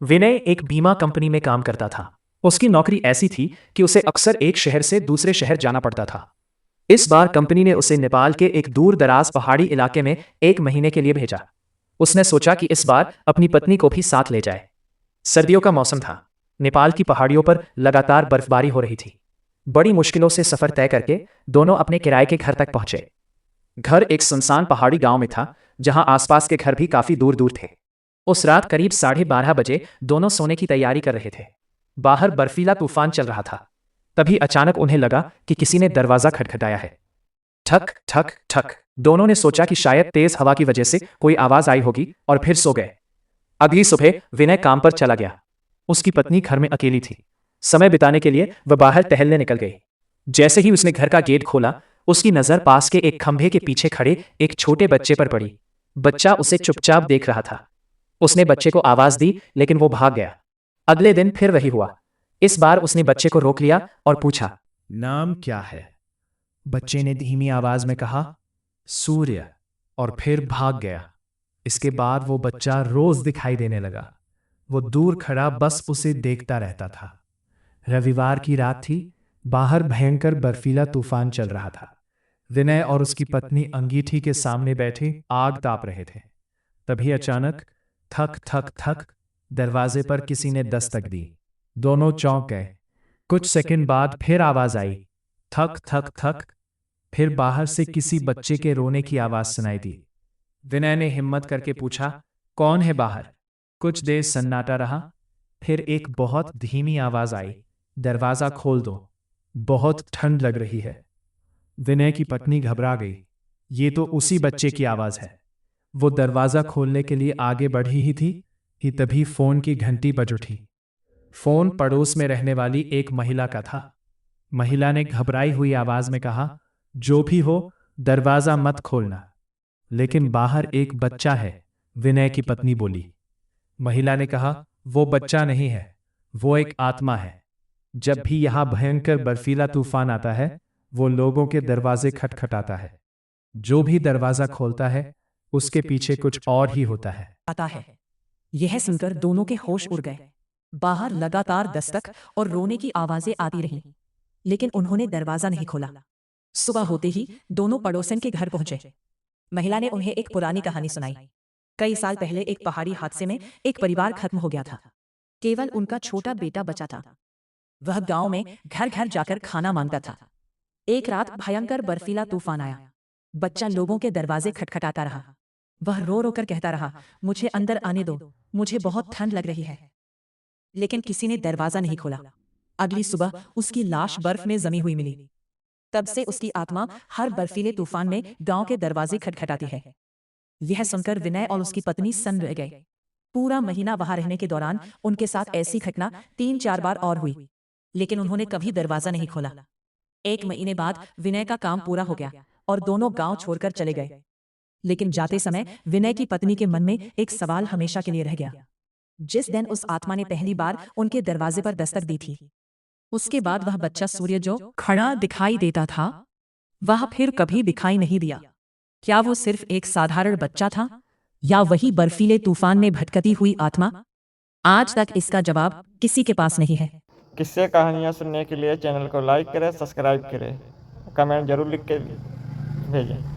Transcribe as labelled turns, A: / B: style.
A: विनय एक बीमा कंपनी में काम करता था। उसकी नौकरी ऐसी थी कि उसे अक्सर एक शहर से दूसरे शहर जाना पड़ता था। इस बार कंपनी ने उसे नेपाल के एक दूर दराज पहाड़ी इलाके में 1 महीने के लिए भेजा। उसने सोचा कि इस बार अपनी पत्नी को भी साथ ले जाए। सर्दियों का मौसम था। नेपाल की पहाड़ियों पर लगातार बर्फबारी हो रही थी। बड़ी मुश्किलों से सफर तय करके दोनों अपने किराए के घर तक पहुंचे। घर एक सुनसान पहाड़ी गांव में था, जहां आसपास के घर भी काफी दूर दूर थे। उस रात करीब 12:30 बजे दोनों सोने की तैयारी कर रहे थे। बाहर बर्फीला तूफान चल रहा था। तभी अचानक उन्हें लगा कि किसी ने दरवाजा खटखटाया है। ठक ठक ठक। दोनों ने सोचा कि शायद तेज हवा की वजह से कोई आवाज आई होगी और फिर सो गए। अगली सुबह विनय काम पर चला गया। उसकी पत्नी घर में अकेली थी। समय बिताने के लिए वह बाहर टहलने निकल गई। जैसे ही उसने घर का गेट खोला, उसकी नजर पास के एक खंभे के पीछे खड़े एक छोटे बच्चे पर पड़ी। बच्चा उसे चुपचाप देख रहा था। उसने बच्चे को आवाज दी, लेकिन वो भाग गया। अगले दिन फिर वही हुआ। इस बार उसने बच्चे को रोक लिया और पूछा,
B: नाम क्या है? बच्चे ने धीमी आवाज में कहा, सूर्य, और फिर भाग गया। इसके बाद वो बच्चा रोज दिखाई देने लगा। वो दूर खड़ा बस उसे देखता रहता था। रविवार की रात थी। बाहर भयंकर बर्फीला तूफान चल रहा था। विनय और उसकी पत्नी अंगीठी के सामने बैठे आग ताप रहे थे। तभी अचानक थक थक थक दरवाजे पर किसी ने दस्तक दी। दोनों चौंक गए। कुछ सेकंड बाद फिर आवाज आई, थक थक थक। फिर बाहर से किसी बच्चे के रोने की आवाज सुनाई दी। विनय ने हिम्मत करके पूछा, कौन है बाहर? कुछ देर सन्नाटा रहा। फिर एक बहुत धीमी आवाज आई, दरवाजा खोल दो, बहुत ठंड लग रही है। विनय की पत्नी घबरा गई। ये तो उसी बच्चे की आवाज है। वो दरवाजा खोलने के लिए आगे बढ़ी ही थी कि तभी फोन की घंटी बज उठी। फोन पड़ोस में रहने वाली एक महिला का था। महिला ने घबराई हुई आवाज में कहा, जो भी हो, दरवाजा मत खोलना। लेकिन बाहर एक बच्चा है, विनय की पत्नी बोली। महिला ने कहा, वो बच्चा नहीं है, वो एक आत्मा है। जब भी यहां भयंकर बर्फीला तूफान आता है, वो लोगों के दरवाजे खटखटाता है। जो भी दरवाजा खोलता है, उसके पीछे कुछ और ही होता है।
C: आता है। यह सुनकर दोनों के होश उड़ गए। बाहर लगातार दस्तक और रोने की आवाजें आती रहीं, लेकिन उन्होंने दरवाजा नहीं खोला। सुबह होते ही दोनों पड़ोसन के घर पहुंचे। महिला ने उन्हें एक पुरानी कहानी सुनाई। कई साल पहले एक पहाड़ी हादसे में एक परिवार खत्म हो गया था। केवल उनका छोटा बेटा बचा था। वह गांव में घर घर जाकर खाना मांगता था। एक रात भयंकर बर्फीला तूफान आया। बच्चा लोगों के दरवाजे खटखटाता रहा। वह रो रो कर कहता रहा, मुझे अंदर आने दो, मुझे बहुत ठंड लग रही है। लेकिन किसी ने दरवाजा नहीं खोला। अगली सुबह उसकी लाश बर्फ में जमी हुई मिली। तब से उसकी आत्मा हर बर्फीले तूफान में गांव के दरवाजे खटखटाती है। यह सुनकर विनय और उसकी पत्नी सन्न रह गए। पूरा महीना वहां रहने के दौरान उनके साथ ऐसी घटना 3-4 बार और हुई, लेकिन उन्होंने कभी दरवाजा नहीं खोला। 1 महीने बाद विनय का काम पूरा हो गया और दोनों गांव छोड़कर चले गए। लेकिन जाते समय विनय की पत्नी के मन में एक सवाल हमेशा के लिए रह गया। जिस दिन उस आत्मा ने पहली बार उनके दरवाजे पर दस्तक दी थी, उसके बाद वह बच्चा सूर्य जो खड़ा दिखाई देता था, वह फिर कभी दिखाई नहीं दिया। क्या वो सिर्फ एक साधारण बच्चा था, या वही बर्फीले तूफान में भटकती हुई आत्मा? आज तक इसका जवाब किसी के पास नहीं है।
D: किस्से कहानियाँ सुनने के लिए चैनल को लाइक करें, सब्सक्राइब करें, कमेंट जरूर लिख के भेजें।